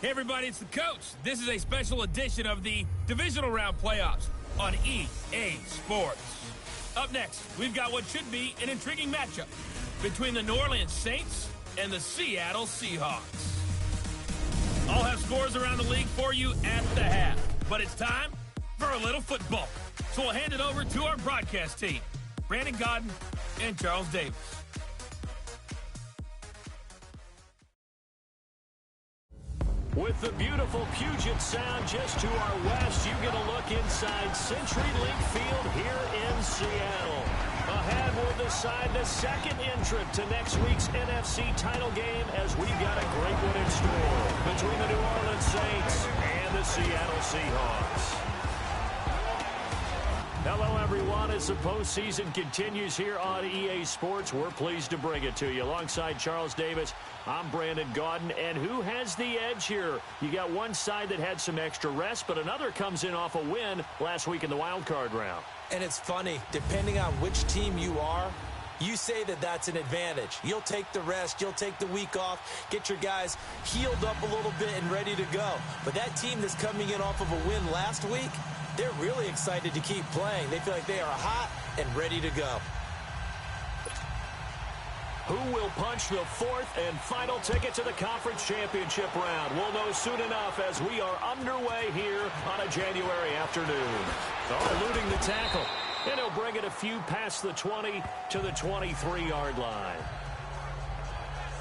Hey everybody, it's the coach. This is a special edition of the Divisional Round Playoffs on EA Sports. Up next, we've got what should be an intriguing matchup between the New Orleans Saints and the Seattle Seahawks. I'll have scores around the league for you at the half, but it's time for a little football. So we'll hand it over to our broadcast team, Brandon Godden and Charles Davis. With the beautiful Puget Sound just to our west, you get a look inside CenturyLink Field here in Seattle. Ahead, we'll decide the second entrant to next week's NFC title game as we've got a great one in store between the New Orleans Saints and the Seattle Seahawks. Hello, everyone. As the postseason continues here on EA Sports, we're pleased to bring it to you. Alongside Charles Davis, I'm Brandon Godden. And who has the edge here? You got one side that had some extra rest, but another comes in off a win last week in the wild card round. And it's funny, depending on which team you are, you say that that's an advantage. You'll take the rest, you'll take the week off, get your guys healed up a little bit and ready to go. But that team that's coming in off of a win last week, they're really excited to keep playing. They feel like they are hot and ready to go. Who will punch the fourth and final ticket to the conference championship round? We'll know soon enough as we are underway here on a January afternoon. Eluding the tackle. And he'll bring it a few past the 20 to the 23-yard line.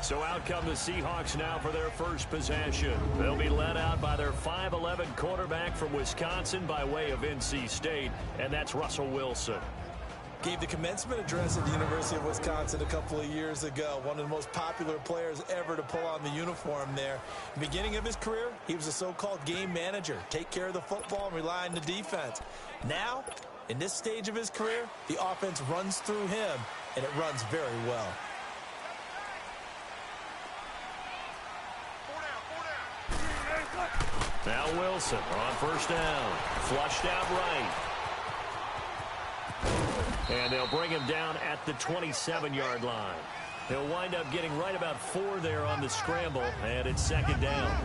So out come the Seahawks now for their first possession. They'll be led out by their 5'11 quarterback from Wisconsin by way of NC State, and that's Russell Wilson. Gave the commencement address at the University of Wisconsin a couple of years ago. One of the most popular players ever to pull on the uniform there. Beginning of his career, he was a so-called game manager. Take care of the football and rely on the defense. Now, in this stage of his career, the offense runs through him, and it runs very well. Now Wilson on first down. Flushed out right. And they'll bring him down at the 27-yard line. He'll wind up getting right about 4 there on the scramble, and it's second down.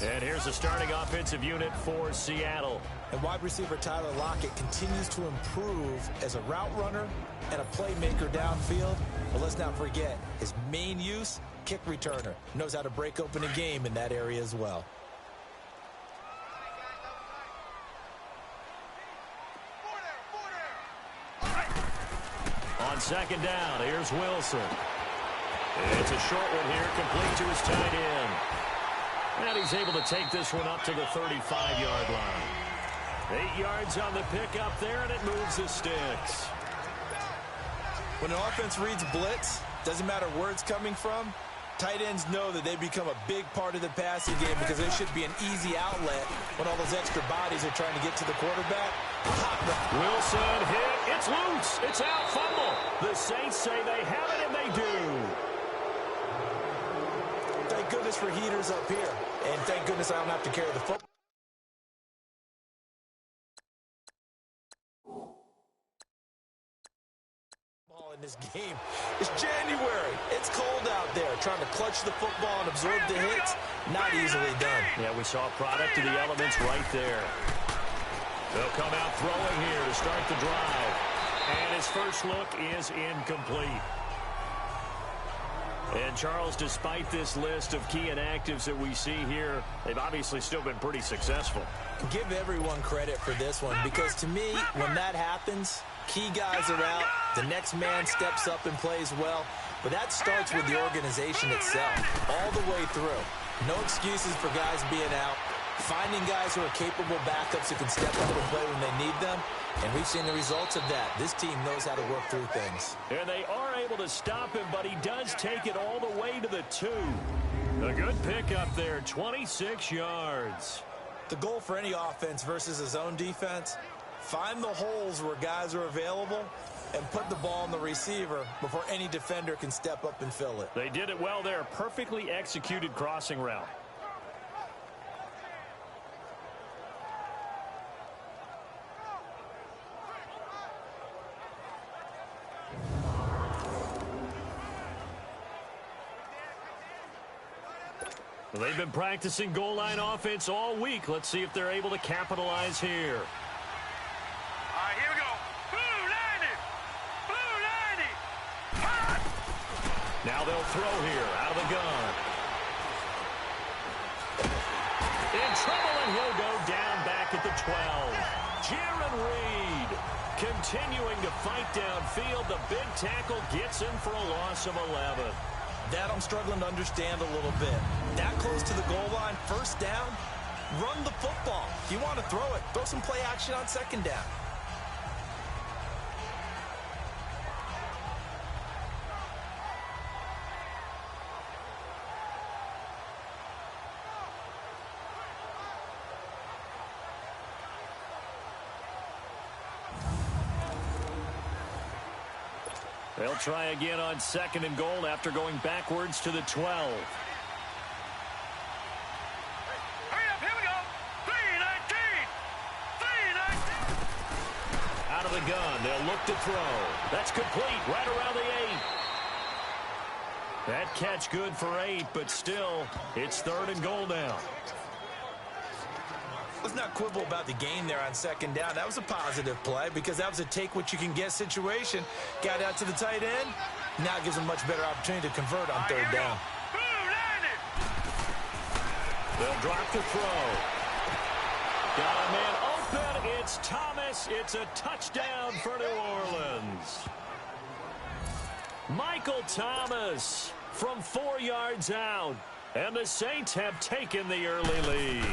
And here's the starting offensive unit for Seattle. And wide receiver Tyler Lockett continues to improve as a route runner and a playmaker downfield. But let's not forget, his main use, kick returner. Knows how to break open a game in that area as well. On second down, here's Wilson. It's a short one here, complete to his tight end. And he's able to take this one up to the 35-yard line. 8 yards on the pickup there, and it moves the sticks. When an offense reads blitz, doesn't matter where it's coming from, tight ends know that they become a big part of the passing game because there should be an easy outlet when all those extra bodies are trying to get to the quarterback. Wilson hit. It's loose. It's out. Fumble. The Saints say they have it, and they do. Thank goodness for heaters up here. And thank goodness I don't have to carry the football. In this game. It's January. It's cold out there. Trying to clutch the football and absorb the hits, not easily done. Yeah, we saw a product of the elements right there. They'll come out throwing here to start the drive. And his first look is incomplete. And Charles, despite this list of key inactives that we see here, they've obviously still been pretty successful. Give everyone credit for this one because to me, when that happens, key guys are out, the next man steps up and plays well, but that starts with the organization itself, all the way through. No excuses for guys being out, finding guys who are capable backups who can step up and play when they need them, and we've seen the results of that. This team knows how to work through things. And they are able to stop him, but he does take it all the way to the 2. A good pickup there, 26 yards. The goal for any offense versus his own defense, find the holes where guys are available and put the ball on the receiver before any defender can step up and fill it. They did it well there. Perfectly executed crossing route. Well, they've been practicing goal line offense all week. Let's see if they're able to capitalize here. All right, here we go. Blue 90. Blue 90. Now they'll throw here out of the gun. In trouble, and he'll go down back at the 12. Jaron Reed continuing to fight downfield. The big tackle gets him for a loss of 11. That I'm struggling to understand a little bit. That close to the goal line, first down, run the football. If you want to throw it, throw some play action on second down. They'll try again on second and goal after going backwards to the 12. Hurry up, here we go. 319. 319. Out of the gun, they'll look to throw. That's complete, right around the 8. That catch good for 8, but still, it's third and goal now. Let's not quibble about the gain there on second down. That was a positive play because that was a take-what-you-can-get situation. Got out to the tight end. Now gives them a much better opportunity to convert on third down. They'll drop the throw. Got a man open. It's Thomas. It's a touchdown for New Orleans. Michael Thomas from 4 yards out. And the Saints have taken the early lead.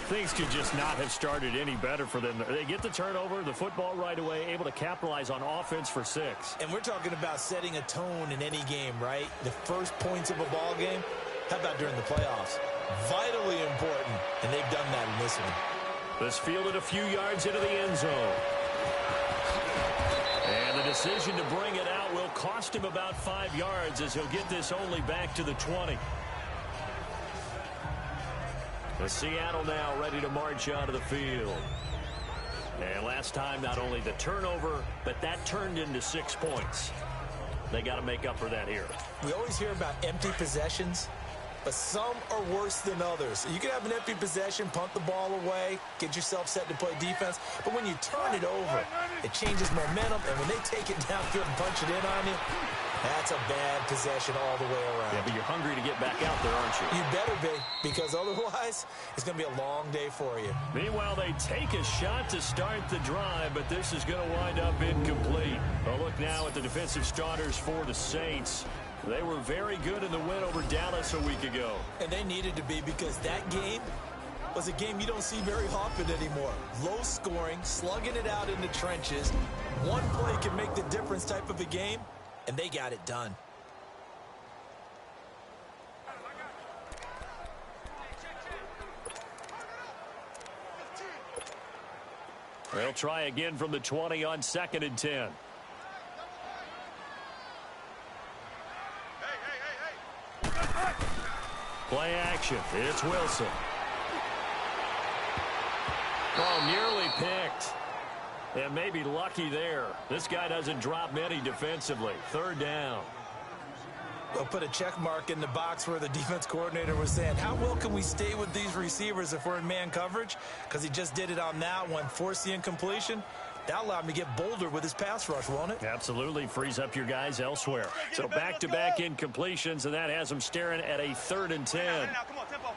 Things could just not have started any better for them. They get the turnover, the football right away, able to capitalize on offense for 6. And we're talking about setting a tone in any game, right? The first points of a ball game, how about during the playoffs? Vitally important, and they've done that in this one. This fielded a few yards into the end zone. And the decision to bring it out will cost him about 5 yards as he'll get this only back to the 20. Seattle now ready to march onto the field. And last time, not only the turnover, but that turned into 6 points. They got to make up for that here. We always hear about empty possessions, but some are worse than others. You can have an empty possession, punt the ball away, get yourself set to play defense, but when you turn it over, it changes momentum, and when they take it downfield and punch it in on you, that's a bad possession all the way around. Yeah, but you're hungry to get back out there, aren't you? You better be, because otherwise, it's going to be a long day for you. Meanwhile, they take a shot to start the drive, but this is going to wind up incomplete. A look now at the defensive starters for the Saints. They were very good in the win over Dallas a week ago. And they needed to be, because that game was a game you don't see very often anymore. Low scoring, slugging it out in the trenches. One play can make the difference type of a game. And they got it done. They'll try again from the 20 on 2nd and 10. Play action. It's Wilson. Oh, nearly picked. And maybe lucky there. This guy doesn't drop many defensively. Third down. They'll put a check mark in the box where the defense coordinator was saying, how well can we stay with these receivers if we're in man coverage? Because he just did it on that one, forced the incompletion. That allowed him to get bolder with his pass rush, won't it? Absolutely. Frees up your guys elsewhere. So back-to-back incompletions, and that has them staring at a 3rd and 10. Come on, tempo.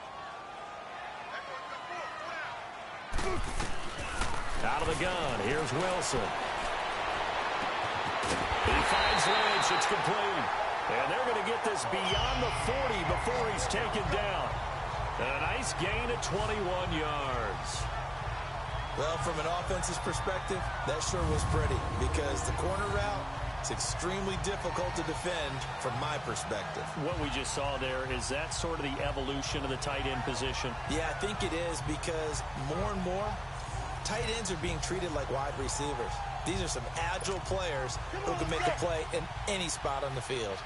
Out of the gun, here's Wilson. He finds Lynch, it's complete. And they're going to get this beyond the 40 before he's taken down. A nice gain at 21 yards. Well, from an offense's perspective, that sure was pretty, because the corner route is extremely difficult to defend from my perspective. What we just saw there, is that sort of the evolution of the tight end position? Yeah, I think it is, because more and more, tight ends are being treated like wide receivers. These are some agile players who can make a play in any spot on the field.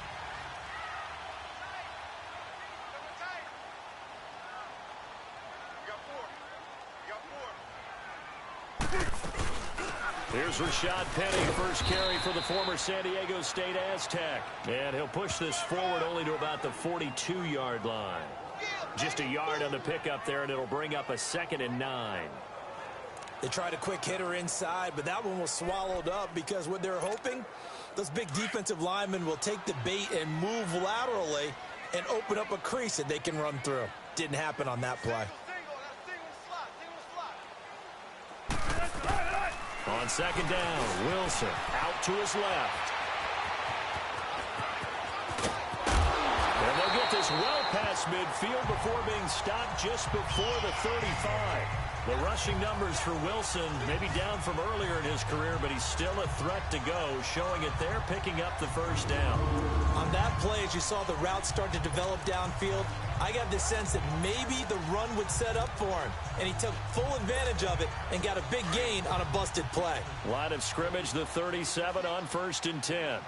Here's Rashad Penny, first carry for the former San Diego State Aztec. And he'll push this forward only to about the 42-yard line. Just a yard on the pickup there, and it'll bring up a 2nd and 9. They tried a quick hitter inside, but that one was swallowed up because what they're hoping, those big defensive linemen will take the bait and move laterally and open up a crease that they can run through. Didn't happen on that play. On 2nd down, Wilson out to his left. And they'll get this well past midfield before being stopped just before the 35. The rushing numbers for Wilson maybe down from earlier in his career, but he's still a threat to go, showing it there, picking up the 1st down. On that play, as you saw the route start to develop downfield, I got the sense that maybe the run would set up for him, and he took full advantage of it and got a big gain on a busted play. Line of scrimmage, the 37 on 1st and 10.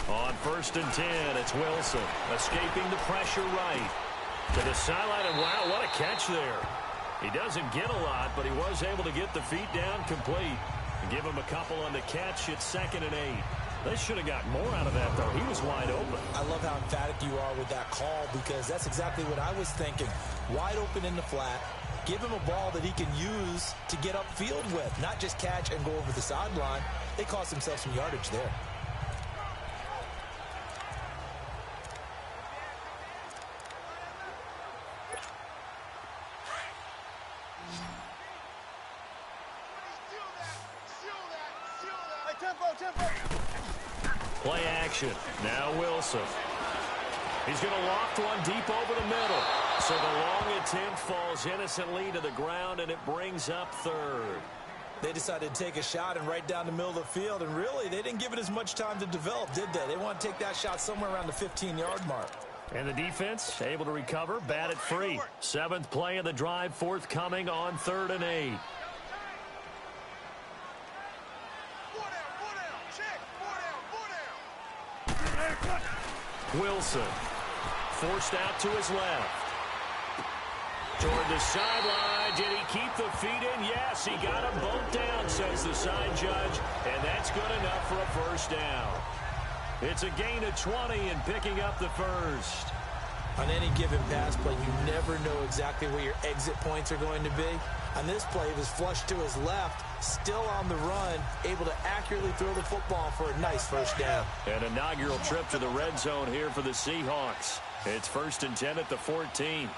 On 1st and 10, it's Wilson escaping the pressure right to the sideline, and wow, what a catch there. He doesn't get a lot, but he was able to get the feet down complete and give him a couple on the catch. It's 2nd and 8. They should have got more out of that, though. He was wide open. I love how emphatic you are with that call, because that's exactly what I was thinking. Wide open in the flat. Give him a ball that he can use to get upfield with, not just catch and go over the sideline. They cost themselves some yardage there. Play action. Now Wilson. He's going to loft one deep over the middle. So the long attempt falls innocently to the ground, and it brings up 3rd. They decided to take a shot and right down the middle of the field, and really, they didn't give it as much time to develop, did they? They want to take that shot somewhere around the 15-yard mark. And the defense able to recover, batted free. 7th play of the drive forthcoming on 3rd and 8. Wilson forced out to his left. Toward the sideline. Did he keep the feet in? Yes, he got them both down, says the side judge, and that's good enough for a 1st down. It's a gain of 20 and picking up the 1st. On any given pass play, you never know exactly where your exit points are going to be. On this play, he was flushed to his left, still on the run, able to accurately throw the football for a nice 1st down. An inaugural trip to the red zone here for the Seahawks. It's 1st and 10 at the 14.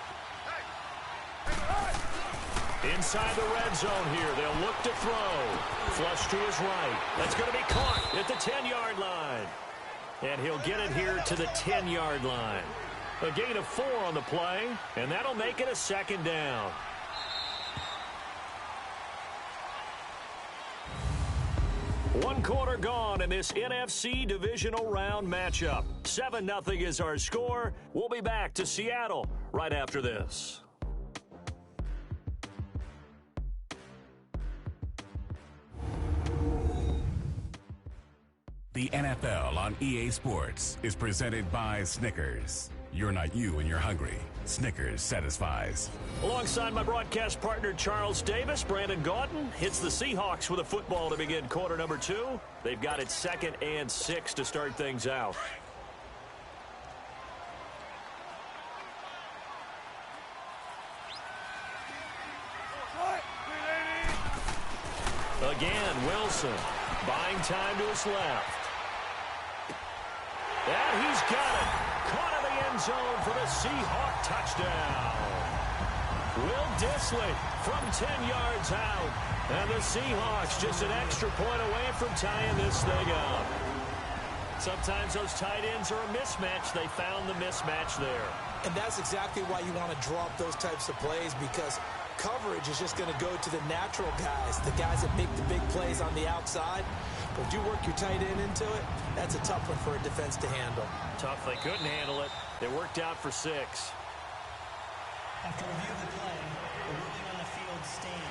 Inside the red zone here, they'll look to throw. Flush to his right. That's going to be caught at the 10-yard line. And he'll get it here to the 10-yard line. A gain of 4 on the play, and that'll make it a 2nd down. One quarter gone in this NFC divisional round matchup. 7-0 is our score. We'll be back to Seattle right after this. The NFL on EA Sports is presented by Snickers. You're not you when you're hungry. Snickers satisfies. Alongside my broadcast partner Charles Davis, Brandon Gaudin hits the Seahawks with a football to begin quarter number 2. They've got it 2nd and 6 to start things out. Again, Wilson buying time to his left. And he's got it. Caught in the end zone for the Seahawk touchdown. Will Dissly from 10 yards out. And the Seahawks just an extra point away from tying this thing up. Sometimes those tight ends are a mismatch. They found the mismatch there. And that's exactly why you want to draw up those types of plays, because coverage is just going to go to the natural guys, the guys that make the big plays on the outside. But if you work your tight end into it, that's a tough one for a defense to handle. Tough. They couldn't handle it. It worked out for 6. After review of the play, the ruling on the field stands.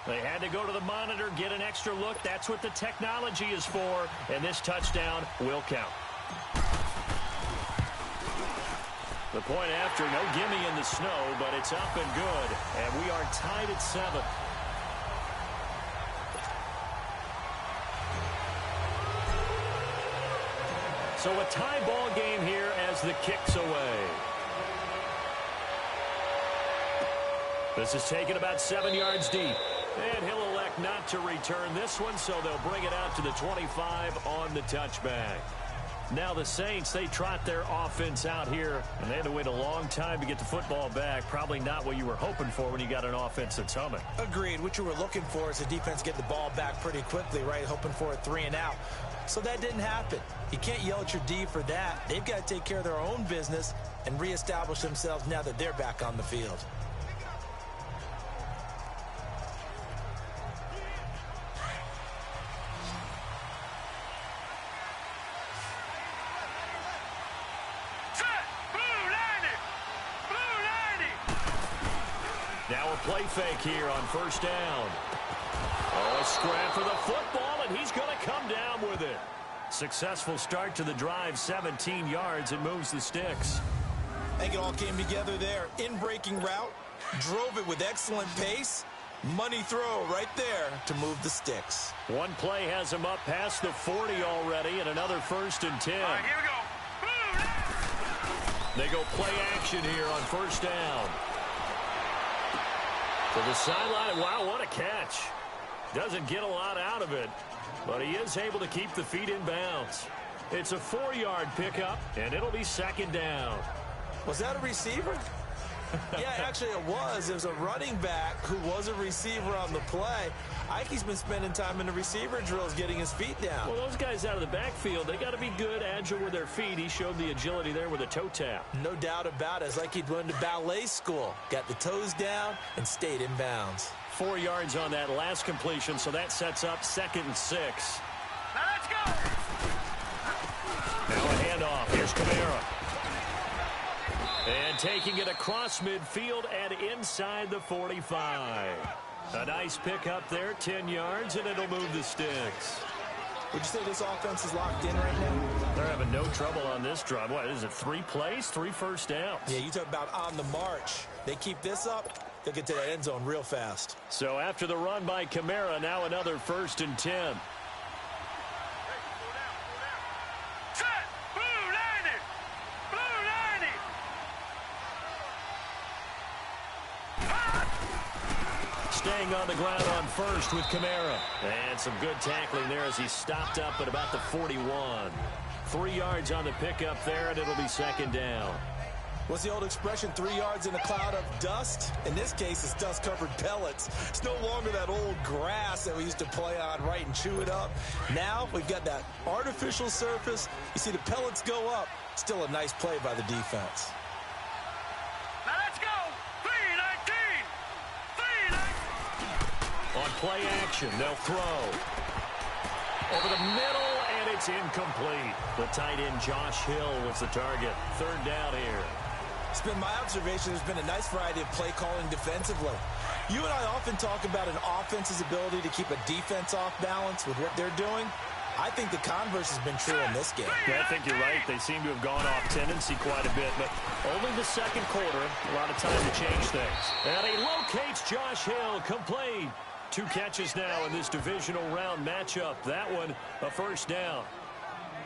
They had to go to the monitor, get an extra look. That's what the technology is for, and this touchdown will count. The point after, no gimme in the snow, but it's up and good, and we are tied at 7. So a tie ball game here as the kick's away. This is taken about 7 yards deep. And he'll elect not to return this one, so they'll bring it out to the 25 on the touchback. Now the Saints, they trot their offense out here, and they had to wait a long time to get the football back. Probably not what you were hoping for when you got an offense that's humming. Agreed. What you were looking for is the defense get the ball back pretty quickly, right? Hoping for a 3 and out. So that didn't happen. You can't yell at your D for that. They've got to take care of their own business and reestablish themselves now that they're back on the field. Now a play fake here on first down. Oh, a scrap for the football, and he's going to come down with it. Successful start to the drive, 17 yards, and moves the sticks. I think it all came together there. In-breaking route, drove it with excellent pace. Money throw right there to move the sticks. One play has him up past the 40 already, and another 1st and 10. All right, here we go. They go play action here on first down. To the sideline. Wow, what a catch. Doesn't get a lot out of it, but he is able to keep the feet in bounds. It's a 4-yard pickup, and it'll be 2nd down. Was that a receiver? Yeah, actually it was. It was a running back who was a receiver on the play. Ike's been spending time in the receiver drills getting his feet down. Well, those guys out of the backfield, they got to be good, agile with their feet. He showed the agility there with a toe tap. No doubt about it. It's like he'd went to ballet school. Got the toes down and stayed in bounds. 4 yards on that last completion, so that sets up 2nd and 6. Now let's go. Now a handoff. Here's Kamara. And taking it across midfield and inside the 45. A nice pickup there, 10 yards, and it'll move the sticks. Would you say this offense is locked in right now? They're having no trouble on this drive. What is it, 3 plays, 3 first downs? Yeah, you talk about on the march. They keep this up, they'll get to that end zone real fast. So after the run by Kamara, now another 1st and 10. Set. Blue 90. Blue 90. Staying on the ground on first with Kamara. And some good tackling there as he stopped up at about the 41. 3 yards on the pickup there, and it'll be 2nd down. What's the old expression, 3 yards in a cloud of dust? In this case, it's dust-covered pellets. It's no longer that old grass that we used to play on, right, and chew it up. Now we've got that artificial surface. You see the pellets go up. Still a nice play by the defense. Now let's go. 319. 319. On play action, they'll throw. Over the middle, and it's incomplete. The tight end, Josh Hill, was the target. 3rd down here. It's been my observation there's been a nice variety of play calling defensively. You and I often talk about an offense's ability to keep a defense off balance with what they're doing. I think the converse has been true in this game. Yeah, I think you're right. They seem to have gone off tendency quite a bit, but only the 2nd quarter. A lot of time to change things. And he locates Josh Hill, complete. 2 catches now in this divisional round matchup. That one, a 1st down.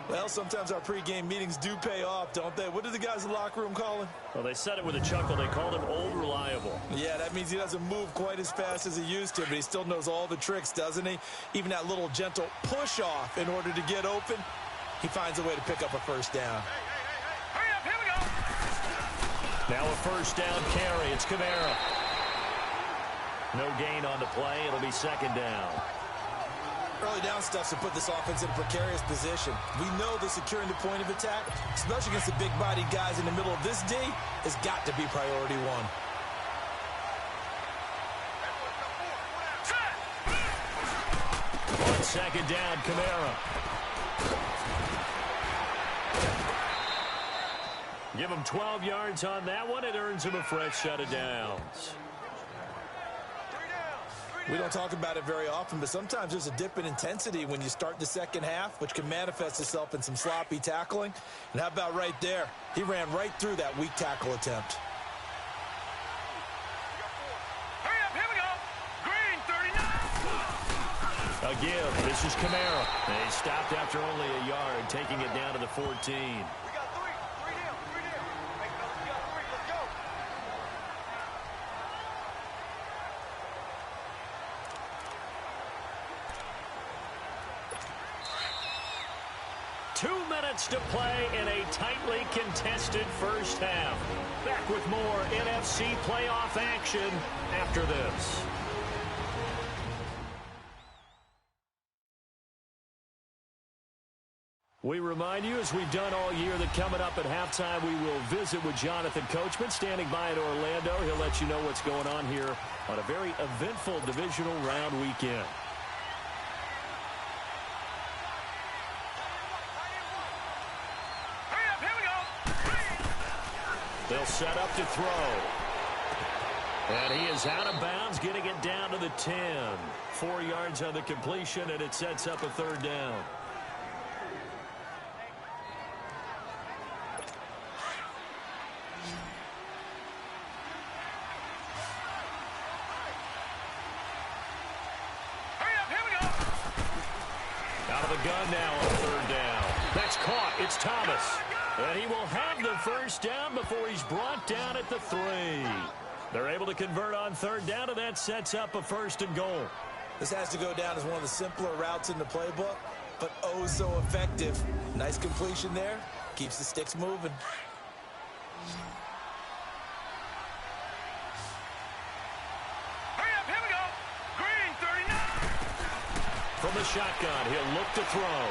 Well, sometimes our pregame meetings do pay off, don't they? What do the guys in the locker room call him? Well, they said it with a chuckle. They called him Old Reliable. Yeah, that means he doesn't move quite as fast as he used to, but he still knows all the tricks, doesn't he? Even that little gentle push-off in order to get open, he finds a way to pick up a 1st down. Hurry up, here we go. Now a 1st down carry. It's Kamara. No gain on the play. It'll be 2nd down. Early down stuff to put this offense in a precarious position. We know that securing the point of attack, especially against the big-bodied guys in the middle of this D, has got to be priority 1. On 2nd down, Kamara. Give him 12 yards on that one. It earns him a fresh set of downs. 3 downs. 3 We don't talk about it very often, but sometimes there's a dip in intensity when you start the second half, which can manifest itself in some sloppy tackling. And how about right there? He ran right through that weak tackle attempt. Hurry up, here we go. Green, 39. A give. This is Kamara. And he stopped after only a yard, taking it down to the 14. We got three. Three down. Hey, fellas, we got three. Let's go. 2 minutes to play in a tightly contested first half. Back with more NFC playoff action after this. We remind you, as we've done all year, that coming up at halftime, we will visit with Jonathan Coachman, standing by in Orlando. He'll let you know what's going on here on a very eventful divisional round weekend. Hurry up, here we go. They'll set up to throw. And he is out of bounds, getting it down to the 10. 4 yards on the completion, and it sets up a third down. Gun now on third down. That's caught. It's Thomas. And he will have the first down before he's brought down at the 3. They're able to convert on third down, and that sets up a 1st and goal. This has to go down as one of the simpler routes in the playbook, but oh so effective. Nice completion there. Keeps the sticks moving. From the shotgun, he'll look to throw.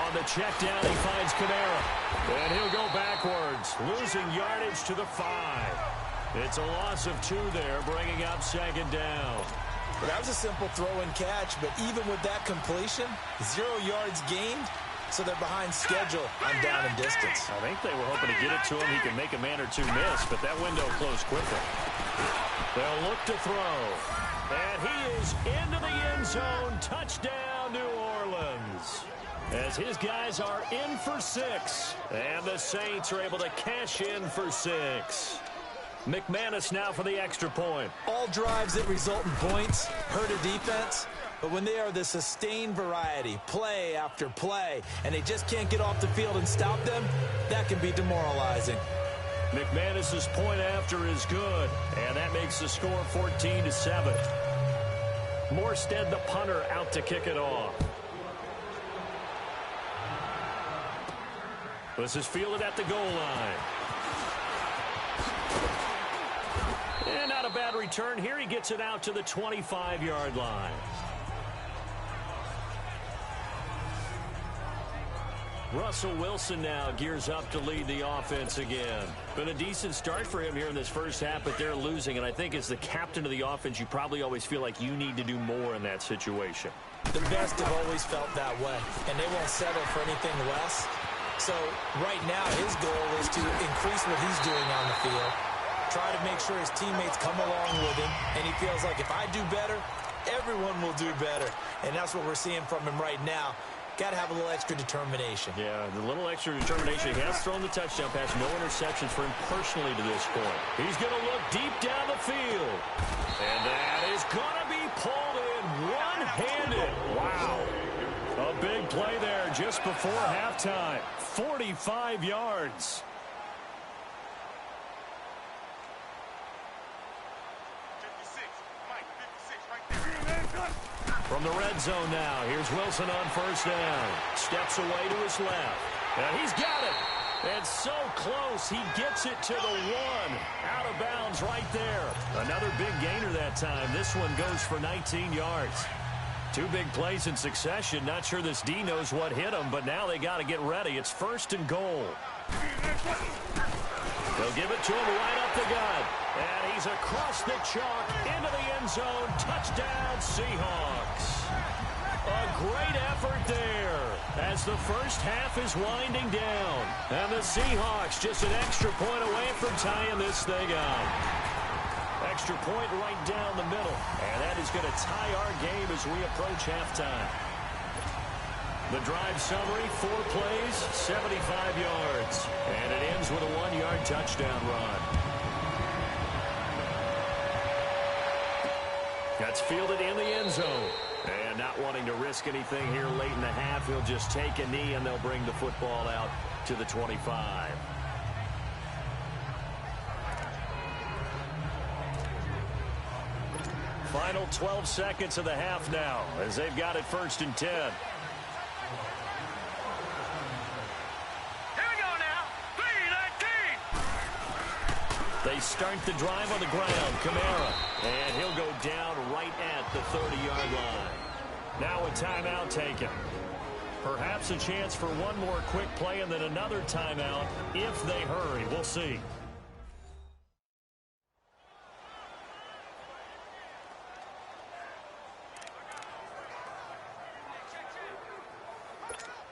On the check down, he finds Kamara. And he'll go backwards, losing yardage to the 5. It's a loss of 2 there, bringing up 2nd down. Well, that was a simple throw and catch, but even with that completion, 0 yards gained, so they're behind schedule on down and distance. I think they were hoping to get it to him. He can make a man or two miss, but that window closed quickly. They'll look to throw. And he is into the end zone. Touchdown, New Orleans. As his guys are in for 6. And the Saints are able to cash in for 6. McManus now for the extra point. All drives that result in points hurt a defense. But when they are the sustained variety, play after play, and they just can't get off the field and stop them, that can be demoralizing. McManus's point after is good, and that makes the score 14-7. Morstead, the punter, out to kick it off. This is fielded at the goal line. And not a bad return here. He gets it out to the 25-yard line. Russell Wilson now gears up to lead the offense again. Been a decent start for him here in this first half, but they're losing. And I think as the captain of the offense, you probably always feel like you need to do more in that situation. The best have always felt that way, and they won't settle for anything less. So right now his goal is to increase what he's doing on the field, try to make sure his teammates come along with him, and he feels like if I do better, everyone will do better. And that's what we're seeing from him right now. Got to have a little extra determination. Yeah, the little extra determination. He has thrown the touchdown pass. No interceptions for him personally to this point. He's going to look deep down the field. And that is going to be pulled in one-handed. Wow. A big play there just before halftime. 45 yards. 56. Mike, 56 right there. From the red zone now, here's Wilson on first down. Steps away to his left. And he's got it. And so close, he gets it to the 1. Out of bounds right there. Another big gainer that time. This one goes for 19 yards. 2 big plays in succession. Not sure this D knows what hit him, but now they got to get ready. It's 1st and goal. They'll give it to him right up the gut. And he's across the chalk into the end zone. Touchdown, Seahawks. A great effort there as the first half is winding down. And the Seahawks just an extra point away from tying this thing up. Extra point right down the middle. And that is going to tie our game as we approach halftime. The drive summary, 4 plays, 75 yards. And it ends with a 1-yard touchdown run. That's fielded in the end zone. And not wanting to risk anything here late in the half, he'll just take a knee and they'll bring the football out to the 25. Final 12 seconds of the half now as they've got it 1st and 10. Here we go now. 3-19. They start the drive on the ground. Kamara. And he'll go down right at the 30-yard line. Now a timeout taken. Perhaps a chance for one more quick play and then another timeout if they hurry. We'll see.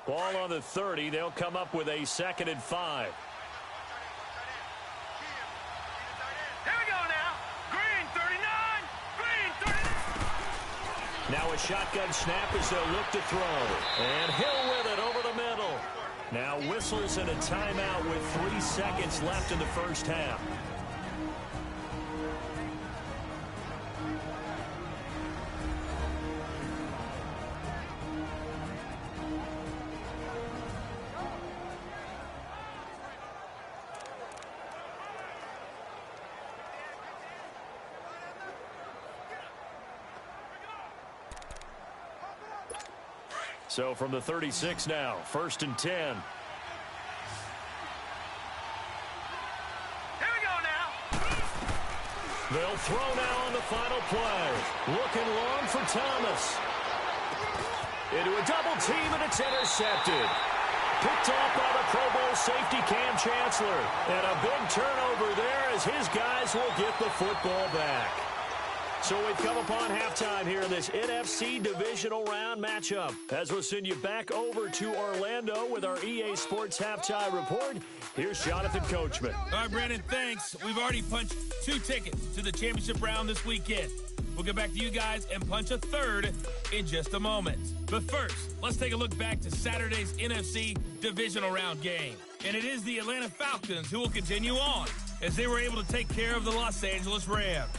Ball on the 30. They'll come up with a 2nd and 5. Here we go now. Green 39. Green 39. Now a shotgun snap as they'll look to throw. And Hill with it over the middle. Now whistles and a timeout with 3 seconds left in the first half. So from the 36 now, 1st and 10. Here we go now. They'll throw now on the final play. Looking long for Thomas. Into a double team, and it's intercepted. Picked off by the Pro Bowl safety Cam Chancellor. And a big turnover there as his guys will get the football back. So we've come upon halftime here in this NFC divisional round matchup. As we'll send you back over to Orlando with our EA Sports Halftime Report, here's Jonathan Coachman. All right, Brandon, thanks. We've already punched 2 tickets to the championship round this weekend. We'll get back to you guys and punch a 3rd in just a moment. But first, let's take a look back to Saturday's NFC divisional round game. And it is the Atlanta Falcons who will continue on as they were able to take care of the Los Angeles Rams.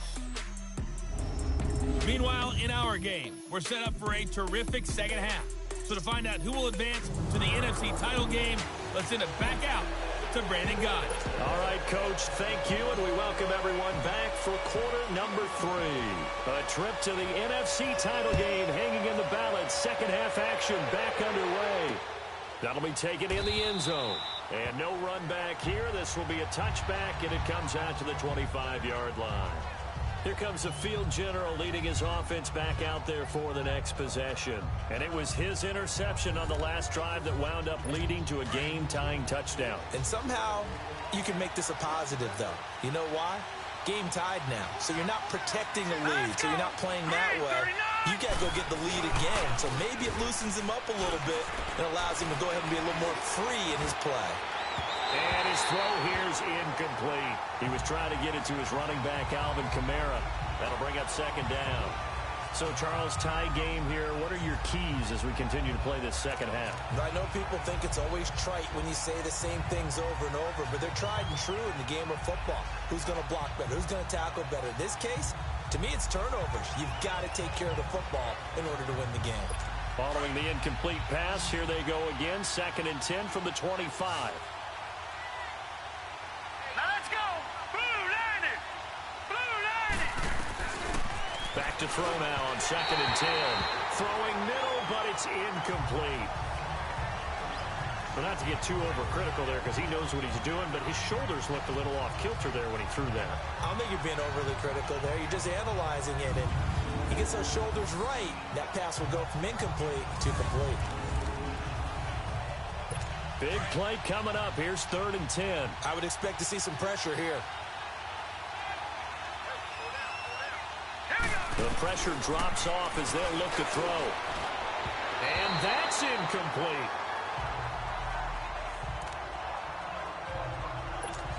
Meanwhile, in our game, we're set up for a terrific second half. So to find out who will advance to the NFC title game, let's send it back out to Brandon Gott. All right, Coach, thank you, and we welcome everyone back for quarter number 3. A trip to the NFC title game hanging in the balance. Second half action back underway. That'll be taken in the end zone. And no run back here. This will be a touchback, and it comes out to the 25-yard line. Here comes the field general leading his offense back out there for the next possession. And it was his interception on the last drive that wound up leading to a game-tying touchdown. And somehow you can make this a positive, though. You know why? Game tied now. So you're not protecting the lead. So you're not playing that way. You got to go get the lead again. So maybe it loosens him up a little bit and allows him to go ahead and be a little more free in his play. And his throw here is incomplete. He was trying to get it to his running back, Alvin Kamara. That'll bring up 2nd down. So, Charles, tie game here. What are your keys as we continue to play this second half? I know people think it's always trite when you say the same things over and over, but they're tried and true in the game of football. Who's going to block better? Who's going to tackle better? In this case, to me, it's turnovers. You've got to take care of the football in order to win the game. Following the incomplete pass, here they go again. 2nd and 10 from the 25. Back to throw now on 2nd and 10. Throwing middle, but it's incomplete. Well, not to get too overcritical there because he knows what he's doing, but his shoulders looked a little off kilter there when he threw that. I don't think you're being overly critical there. You're just analyzing it, and he gets those shoulders right. That pass will go from incomplete to complete. Big play coming up. Here's 3rd and 10. I would expect to see some pressure here. The pressure drops off as they'll look to throw. And that's incomplete.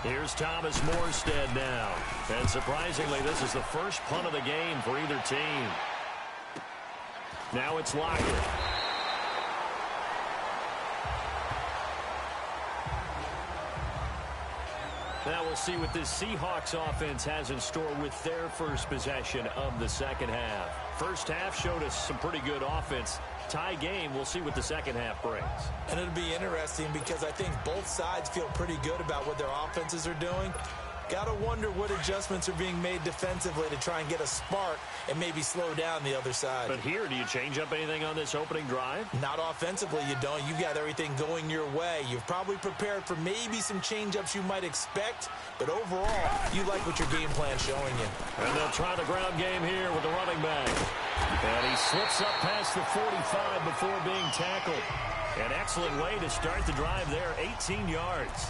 Here's Thomas Morstead now. And surprisingly, this is the first punt of the game for either team. Now it's Lockett. Now we'll see what this Seahawks offense has in store with their first possession of the second half. First half showed us some pretty good offense. Tie game, we'll see what the second half brings. And it'll be interesting because I think both sides feel pretty good about what their offenses are doing. Got to wonder what adjustments are being made defensively to try and get a spark and maybe slow down the other side. But here, do you change up anything on this opening drive? Not offensively, you don't. You got everything going your way. You've probably prepared for maybe some change-ups you might expect, but overall, you like what your game plan's showing you. And they'll try the ground game here with the running back. And he slips up past the 45 before being tackled. An excellent way to start the drive there, 18 yards.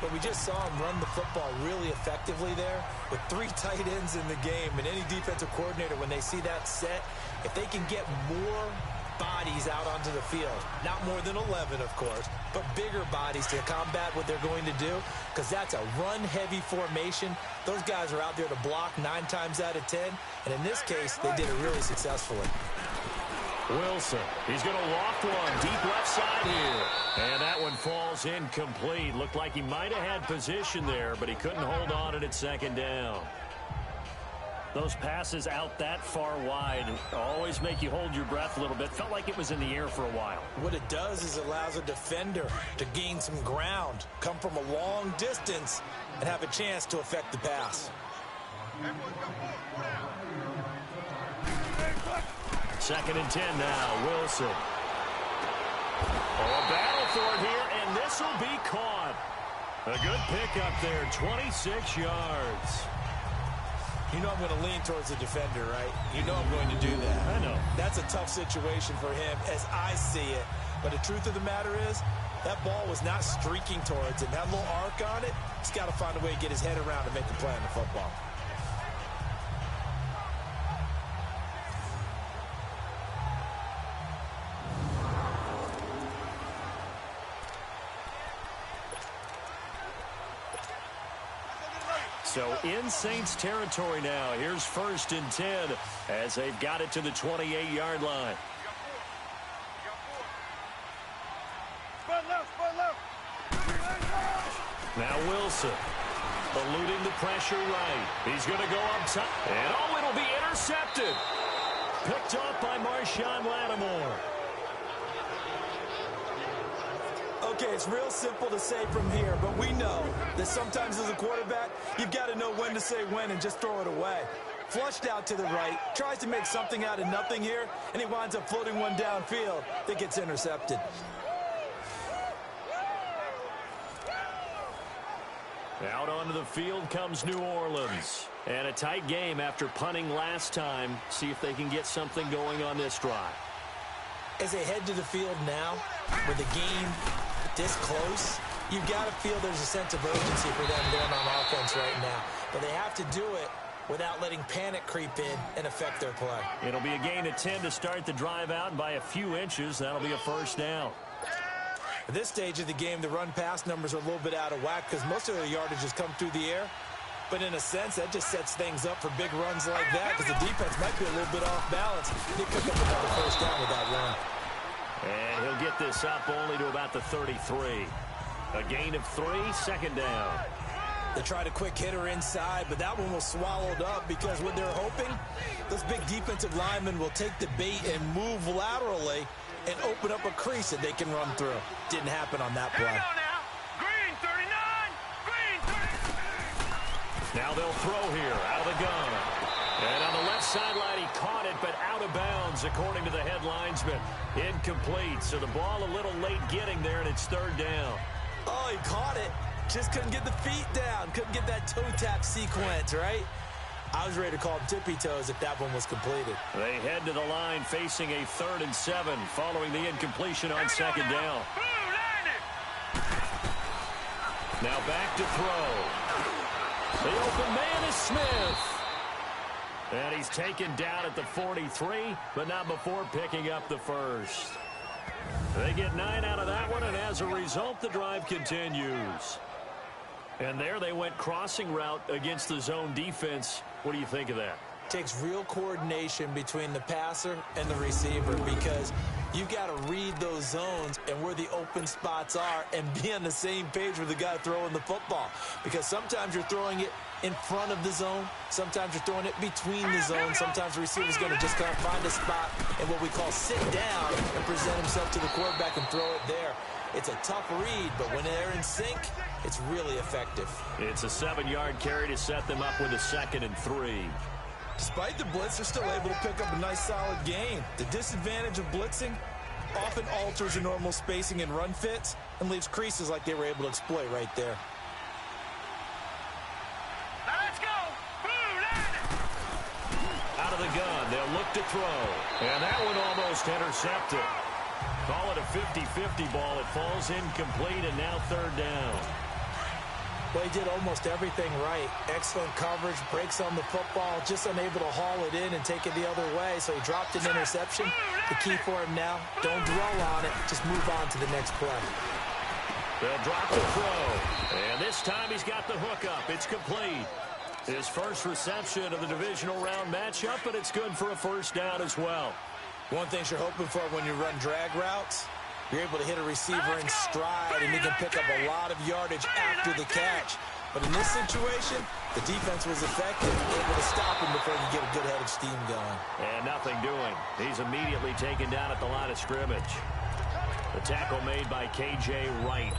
But we just saw him run the football really effectively there with 3 tight ends in the game. And any defensive coordinator, when they see that set, if they can get more bodies out onto the field, not more than 11, of course, but bigger bodies to combat what they're going to do, because that's a run-heavy formation. Those guys are out there to block 9 times out of 10. And in this case, they did it really successfully. Wilson, he's going to loft one deep left side here. And that one falls incomplete. Looked like he might have had position there, but he couldn't hold on at second down. Those passes out that far wide always make you hold your breath a little bit. Felt like it was in the air for a while. What it does is it allows a defender to gain some ground, come from a long distance, and have a chance to affect the pass. Second and 10 now, Wilson. Oh, a battle for it here, and this will be caught. A good pickup there, 26 yards. You know I'm going to lean towards the defender, right? You know I'm going to do that. I know. That's a tough situation for him as I see it. But the truth of the matter is, that ball was not streaking towards him. That little arc on it, he's got to find a way to get his head around and make the play on the football. So in Saints territory now. Here's 1st and 10 as they've got it to the 28-yard line. Now Wilson eluding the pressure right. He's going to go up top. And oh, it'll be intercepted. Picked off by Marshawn Lattimore. Okay, it's real simple to say from here, but we know that sometimes as a quarterback, you've got to know when to say when and just throw it away. Flushed out to the right, tries to make something out of nothing here, and he winds up floating one downfield that gets intercepted. Out onto the field comes New Orleans. And a tight game after punting last time. See if they can get something going on this drive. As they head to the field now, with the game this close, you've got to feel there's a sense of urgency for them going on offense right now. But they have to do it without letting panic creep in and affect their play. It'll be a gain of 10 to start the drive out, and by a few inches, that'll be a first down. At this stage of the game, the run-pass numbers are a little bit out of whack because most of their yardage has come through the air. But in a sense, that just sets things up for big runs like that because the defense might be a little bit off balance. They pick up another first down with that run. And he'll get this up only to about the 33. A gain of 3, second down. They tried a quick hitter inside, but that one was swallowed up because what they're hoping, those big defensive linemen will take the bait and move laterally and open up a crease that they can run through. Didn't happen on that play. Green 39! Green 39! Now they'll throw here out of the gun. And on the left sideline, he caught it, but out of bounds, according to the head linesman. Incomplete, so the ball a little late getting there, and it's third down. Oh, he caught it. Just couldn't get the feet down. Couldn't get that toe tap sequence, right? I was ready to call him tippy toes if that one was completed. They head to the line facing a 3rd and 7 following the incompletion on second down. Now back to throw. The open man is Smith. And he's taken down at the 43, but not before picking up the first. They get 9 out of that one, and as a result, the drive continues. And there they went crossing route against the zone defense. What do you think of that? Takes real coordination between the passer and the receiver because you've got to read those zones and where the open spots are and be on the same page with the guy throwing the football. Because sometimes you're throwing it in front of the zone. Sometimes you're throwing it between the zones. Sometimes the receiver's going to just kind of find a spot and what we call sit down and present himself to the quarterback and throw it there. It's a tough read, but when they're in sync, it's really effective. It's a 7-yard carry to set them up with a 2nd and 3. Despite the blitz, they're still able to pick up a nice, solid gain. The disadvantage of blitzing often alters the normal spacing and run fits and leaves creases like they were able to exploit right there. Now let's go. Out of the gun, they'll look to throw. And that one almost intercepted. Call it a 50-50 ball. It falls incomplete, and now 3rd down. Well, he did almost everything right. Excellent coverage, breaks on the football, just unable to haul it in and take it the other way, so he dropped an interception. The key for him now, don't dwell on it, just move on to the next play. They'll drop the throw, and this time he's got the hook up. It's complete. His first reception of the divisional round matchup, but it's good for a 1st down as well. One thing you're hoping for when you run drag routes, you're able to hit a receiver in stride, and he can pick up a lot of yardage after the catch. But in this situation, the defense was effective, able to stop him before he get a good head of steam going. And nothing doing. He's immediately taken down at the line of scrimmage. The tackle made by K.J. Wright.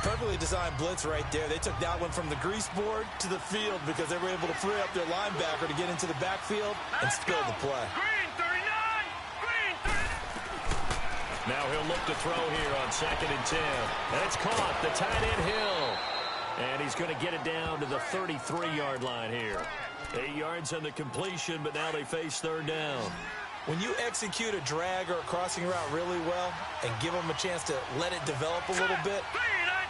Perfectly designed blitz right there. They took that one from the grease board to the field because they were able to free up their linebacker to get into the backfield and spill the play. Green 39. Green 39. Now he'll look to throw here on 2nd and 10. And it's caught. The tight end Hill. And he's going to get it down to the 33-yard line here. 8 yards on the completion, but now they face 3rd down. When you execute a drag or a crossing route really well and give them a chance to let it develop a little bit,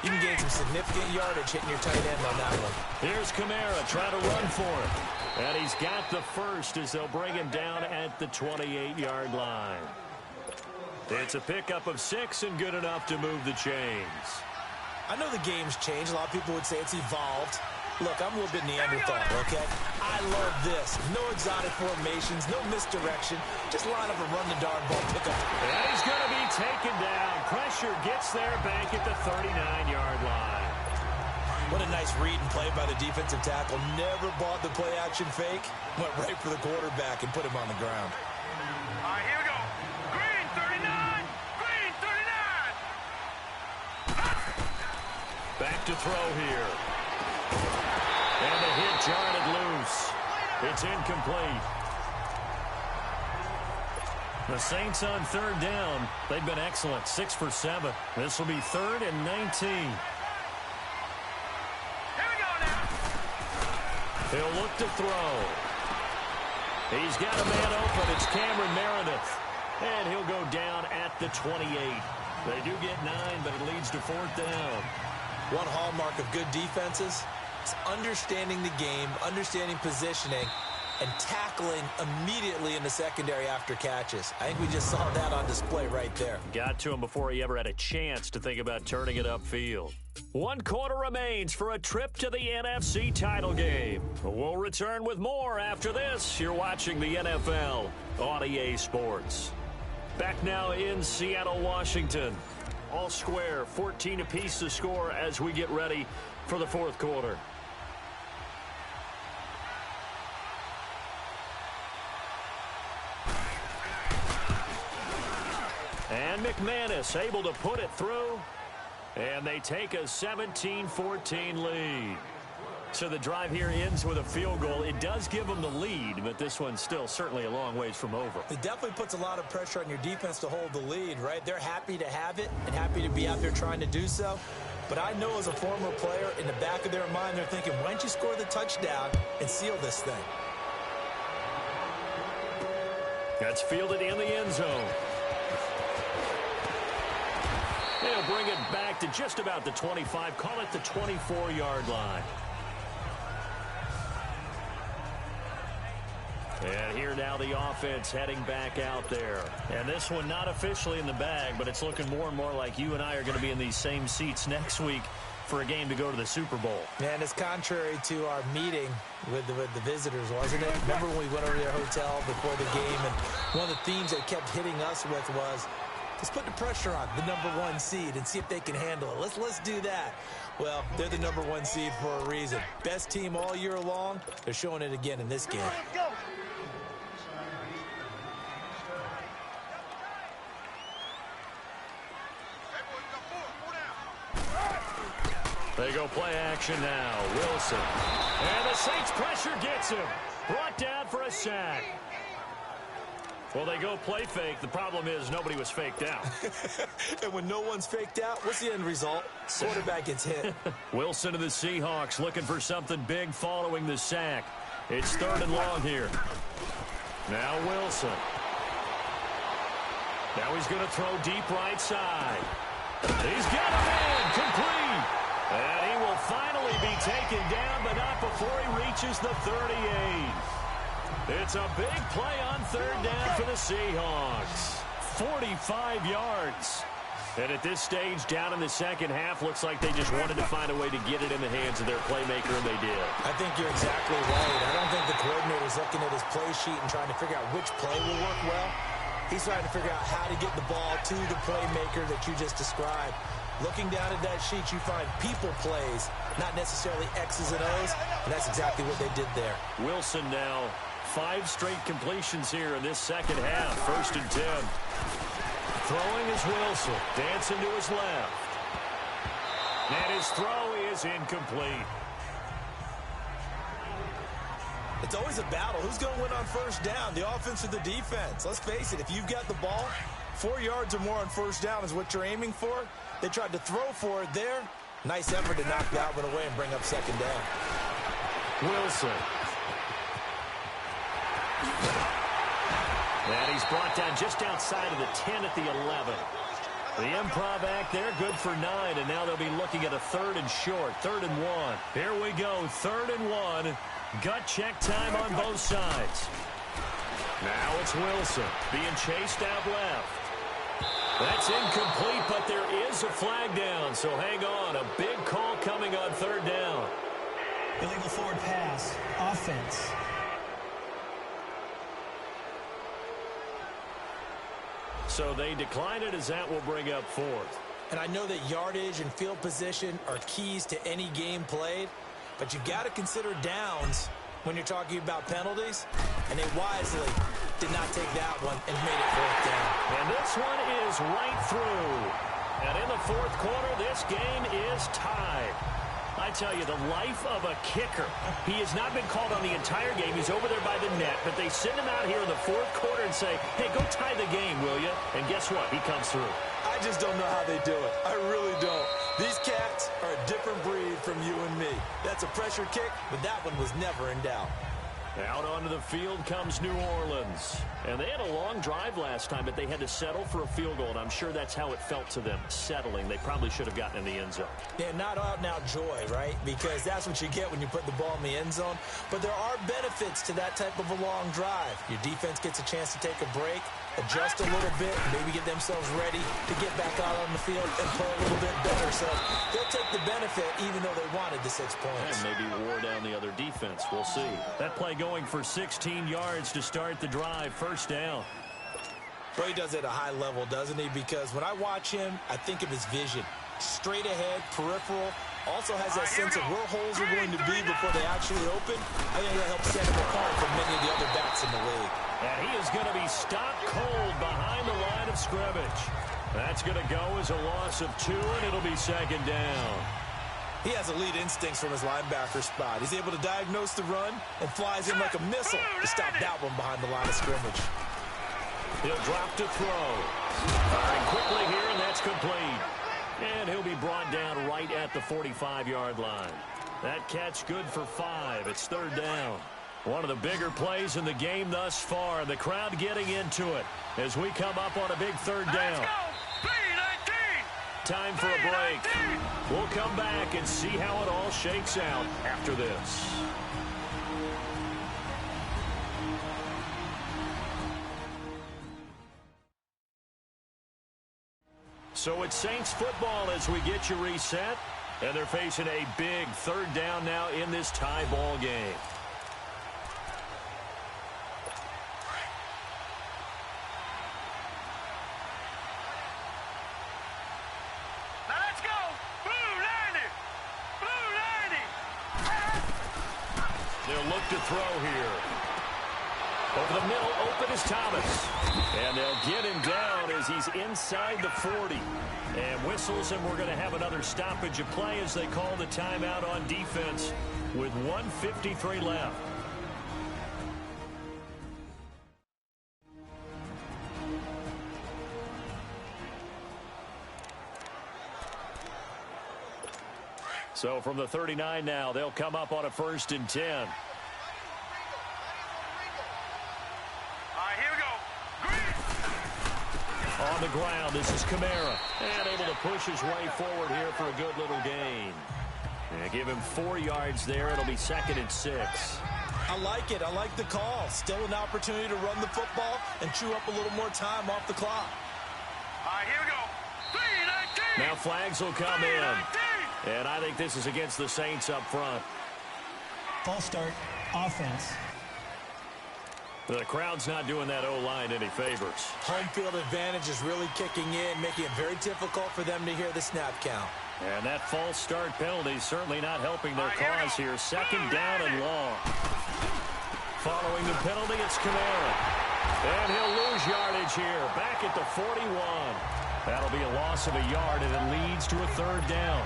you can gain some significant yardage hitting your tight end on that one. Here's Kamara trying to run for it. And he's got the first as they'll bring him down at the 28-yard line. It's a pickup of 6 and good enough to move the chains. I know the game's changed. A lot of people would say it's evolved. Look, I'm a little bit Neanderthal, okay? I love this. No exotic formations, no misdirection. Just line up and run the darn ball, pick up. And he's going to be taken down. Pressure gets there back at the 39-yard line. What a nice read and play by the defensive tackle. Never bought the play-action fake. Went right for the quarterback and put him on the ground. All right, here we go. Green 39. Green 39. Back to throw here. And the hit jarred it loose. It's incomplete. The Saints on 3rd down. They've been excellent. 6 for 7. This will be 3rd and 19. Here we go now. He'll look to throw. He's got a man open. It's Cameron Meredith. And he'll go down at the 28. They do get 9, but it leads to 4th down. One hallmark of good defenses is understanding the game, understanding positioning, and tackling immediately in the secondary after catches. I think we just saw that on display right there. Got to him before he ever had a chance to think about turning it upfield. 1 quarter remains for a trip to the NFC title game. We'll return with more after this. You're watching the NFL on EA Sports. Back now in Seattle, Washington. All square, 14 apiece to score as we get ready for the 4th quarter. And McManus able to put it through. And they take a 17-14 lead. So the drive here ends with a field goal. It does give them the lead, but this one's still certainly a long ways from over. It definitely puts a lot of pressure on your defense to hold the lead, right? They're happy to have it and happy to be out there trying to do so. But I know as a former player, in the back of their mind, they're thinking, why don't you score the touchdown and seal this thing? That's fielded in the end zone. They'll bring it back to just about the 25. Call it the 24-yard line. And here now the offense heading back out there. And this one not officially in the bag, but it's looking more and more like you and I are going to be in these same seats next week for a game to go to the Super Bowl. Man, it's contrary to our meeting with the visitors, wasn't it? Remember when we went over to their hotel before the game, and one of the themes they kept hitting us with was, let's put the pressure on the #1 seed and see if they can handle it. Let's do that. Well, they're the #1 seed for a reason. Best team all year long. They're showing it again in this game. They go play action now. Wilson. And the Saints pressure gets him. Brought down for a sack. Well, they go play fake. The problem is nobody was faked out. And when no one's faked out, what's the end result? Quarterback gets hit. Wilson to the Seahawks looking for something big following the sack. It's 3rd and long here. Now Wilson. Now he's going to throw deep right side. He's got him in. Complete. And he will finally be taken down, but not before he reaches the 38. It's a big play on 3rd down for the Seahawks. 45 yards. And at this stage, down in the second half, looks like they just wanted to find a way to get it in the hands of their playmaker, and they did. I think you're exactly right. I don't think the coordinator's looking at his play sheet and trying to figure out which play will work well. He's trying to figure out how to get the ball to the playmaker that you just described. Looking down at that sheet, you find people plays, not necessarily X's and O's, and that's exactly what they did there. Wilson now, 5 straight completions here in this second half. 1st and 10. Throwing is Wilson, dancing to his left. And his throw is incomplete. It's always a battle. Who's going to win on 1st down, the offense or the defense? Let's face it, if you've got the ball, 4 yards or more on 1st down is what you're aiming for. They tried to throw for it there. Nice effort to knock that one away and bring up 2nd down. Wilson. And he's brought down just outside of the 10 at the 11. The improv act there, good for 9, and now they'll be looking at a 3rd and short, 3rd and 1. Here we go, 3rd and 1. Gut check time on both sides. Now it's Wilson being chased out left. That's incomplete, but there is a flag down, so hang on. A big call coming on 3rd down. Illegal forward pass. Offense. So they decline it as that will bring up 4th. And I know that yardage and field position are keys to any game played, but you've got to consider downs when you're talking about penalties, and they wisely did not take that one and made it 4th down. And this one is right through. And in the 4th quarter, this game is tied. I tell you, the life of a kicker. He has not been called on the entire game. He's over there by the net, but they send him out here in the 4th quarter and say, hey, go tie the game, will you? And guess what? He comes through. I just don't know how they do it. I really don't. These cats are a different breed from you and me. That's a pressure kick, but that one was never in doubt. Out onto the field comes New Orleans. And they had a long drive last time, but they had to settle for a field goal, and I'm sure that's how it felt to them, settling. They probably should have gotten in the end zone. Yeah, not out-and-out joy, right? Because that's what you get when you put the ball in the end zone. But there are benefits to that type of a long drive. Your defense gets a chance to take a break, adjust a little bit, maybe get themselves ready to get back out on the field and play a little bit better. So they'll take the benefit even though they wanted the 6 points. And maybe wore down the other defense. We'll see. That play going for 16 yards to start the drive. 1st down. Well, he does it at a high level, doesn't he? Because when I watch him, I think of his vision. Straight ahead, peripheral. Also has that sense of where holes are going to be before they actually open. I think that helps set him apart from many of the other backs in the league. And he is going to be stopped cold behind the line of scrimmage. That's going to go as a loss of 2, and it'll be 2nd down. He has elite instincts from his linebacker spot. He's able to diagnose the run and flies in like a missile to stop that one behind the line of scrimmage. He'll drop to throw. Firing quickly here, and that's complete. And he'll be brought down right at the 45-yard line. That catch good for 5. It's 3rd down. One of the bigger plays in the game thus far. The crowd getting into it as we come up on a big 3rd down. Time for a break. We'll come back and see how it all shakes out after this. So it's Saints football as we get you reset. And they're facing a big third down now in this tie ball game. Now let's go. Blue 90. Blue 90. They'll look to throw here. Over the middle, open is Thomas. And they'll get him down as he's inside the 40. And whistles, and we're going to have another stoppage of play as they call the timeout on defense with 1:53 left. So from the 39 now, they'll come up on a 1st and 10. On the ground, this is Kamara. And able to push his way forward here for a good little gain. And give him 4 yards there. It'll be 2nd and 6. I like it. I like the call. Still an opportunity to run the football and chew up a little more time off the clock. All right, here we go. 3-19. Now flags will come in. And I think this is against the Saints up front. False start, offense. The crowd's not doing that O-line any favors. Home field advantage is really kicking in, making it very difficult for them to hear the snap count. And that false start penalty certainly not helping their cause here. 2nd down and long. Following the penalty, it's Kamara. And he'll lose yardage here. Back at the 41. That'll be a loss of a yard, and it leads to a 3rd down.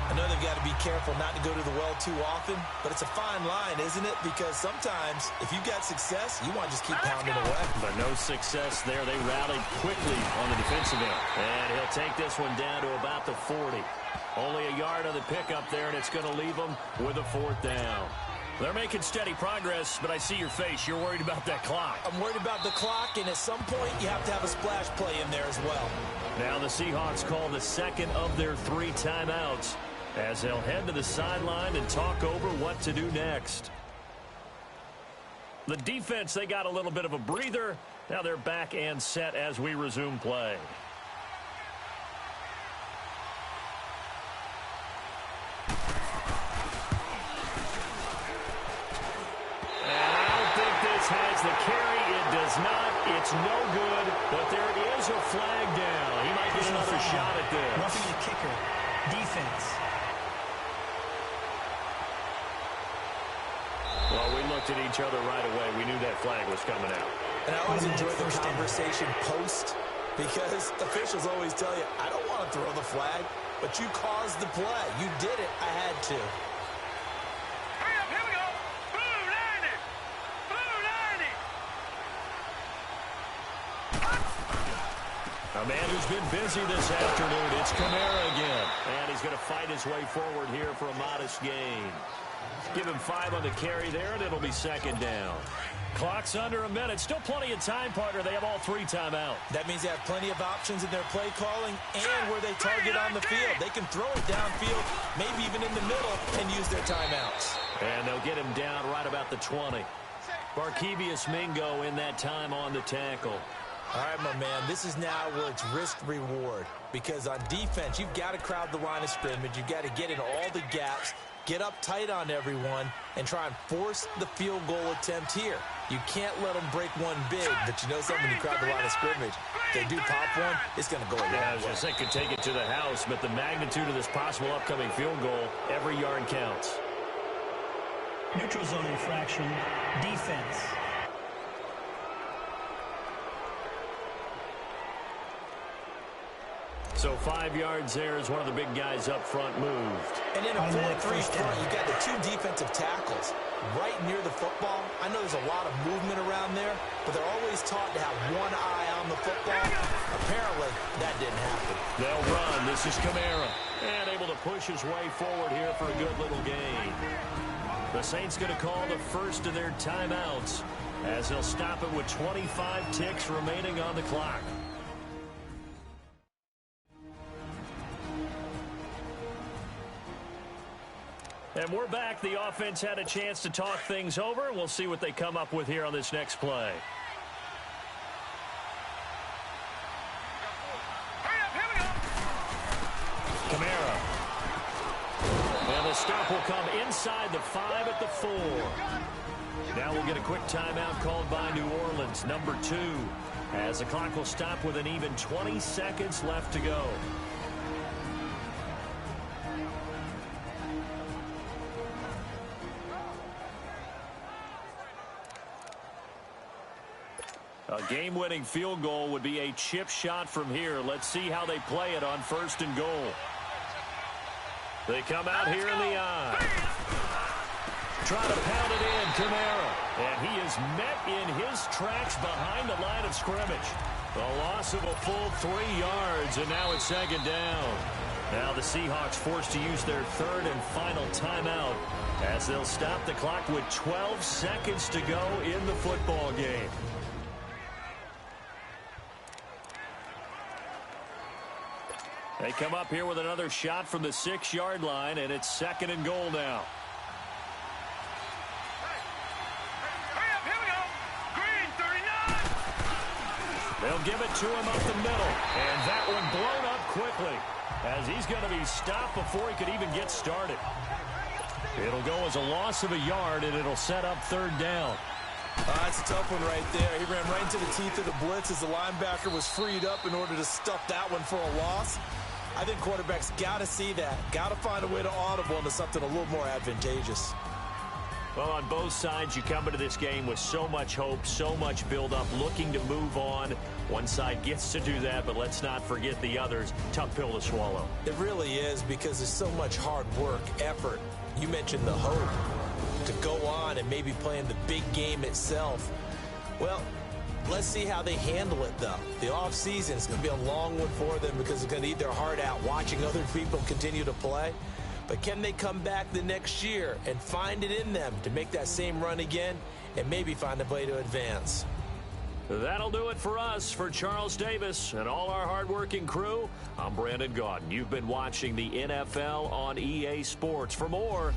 I know they've got to be careful not to go to the well too often, but it's a fine line, isn't it? Because sometimes, if you've got success, you want to just keep pounding away. But no success there. They rallied quickly on the defensive end. And he'll take this one down to about the 40. Only a yard on the pickup there, and it's going to leave them with a 4th down. They're making steady progress, but I see your face. You're worried about that clock. I'm worried about the clock, and at some point, you have to have a splash play in there as well. Now the Seahawks call the 2nd of their 3 timeouts, as they'll head to the sideline and talk over what to do next. The defense, they got a little bit of a breather. Now they're back and set as we resume play. And I don't think this has the carry. It does not. It's no good, but there is a flag down. He might get another shot at this. Roughing the kicker. Defense. Well, we looked at each other right away. We knew that flag was coming out. And I always enjoy the conversation post, because officials always tell you, I don't want to throw the flag, but you caused the play. You did it. I had to. Hurry up, here we go. Blue 90. Blue 90. A man who's been busy this afternoon. It's Kamara again. And he's going to fight his way forward here for a modest gain. Give him 5 on the carry there, and it'll be 2nd down. Clock's under a minute. Still plenty of time, partner. They have all 3 timeouts. That means they have plenty of options in their play calling and where they target on the field. They can throw it downfield, maybe even in the middle, and use their timeouts. And they'll get him down right about the 20. Barkevius Mingo in that time on the tackle. All right, my man, this is now where it's risk-reward. Because on defense, you've got to crowd the line of scrimmage. You've got to get in all the gaps, get up tight on everyone, and try and force the field goal attempt here. You can't let them break one big, but you know something, when you crowd the line of scrimmage, if they do pop one, it's going to go a long way. I was going to say, could take it to the house, but the magnitude of this possible upcoming field goal, every yard counts. Neutral zone infraction. Defense. So 5 yards there as one of the big guys up front moved. And in a 4-3 front, you've got the 2 defensive tackles right near the football. I know there's a lot of movement around there, but they're always taught to have one eye on the football. Apparently, that didn't happen. They'll run. This is Kamara. And able to push his way forward here for a good little gain. The Saints going to call the first of their timeouts as they'll stop it with 25 ticks remaining on the clock. And we're back. The offense had a chance to talk things over. We'll see what they come up with here on this next play. Hurry up, here we go. Kamara. stop will come inside the 5 at the 4. Now we'll get a quick timeout called by New Orleans, number 2, as the clock will stop with an even 20 seconds left to go. A game-winning field goal would be a chip shot from here. Let's see how they play it on 1st and goal. They come out here in the eye. Try to pound it in, Kamara. And he is met in his tracks behind the line of scrimmage. A loss of a full 3 yards, and now it's 2nd down. Now the Seahawks forced to use their 3rd and final timeout as they'll stop the clock with 12 seconds to go in the football game. They come up here with another shot from the 6-yard line, and it's 2nd and goal now. Here we go. Green, 39. They'll give it to him up the middle, and that one blown up quickly as he's going to be stopped before he could even get started. It'll go as a loss of a yard, and it'll set up 3rd down. That's a tough one right there. He ran right into the teeth of the blitz as the linebacker was freed up in order to stuff that one for a loss. I think quarterbacks got to see that. Got to find a way to audible into something a little more advantageous. Well, on both sides, you come into this game with so much hope, so much build-up, looking to move on. One side gets to do that, but let's not forget the others. Tough pill to swallow. It really is, because there's so much hard work, effort. You mentioned the hope to go on and maybe play in the big game itself. Well, let's see how they handle it, though. The offseason is going to be a long one for them because it's going to eat their heart out watching other people continue to play. But can they come back the next year and find it in them to make that same run again and maybe find a way to advance? That'll do it for us. For Charles Davis and all our hardworking crew, I'm Brandon Gaudin. You've been watching the NFL on EA Sports. For more,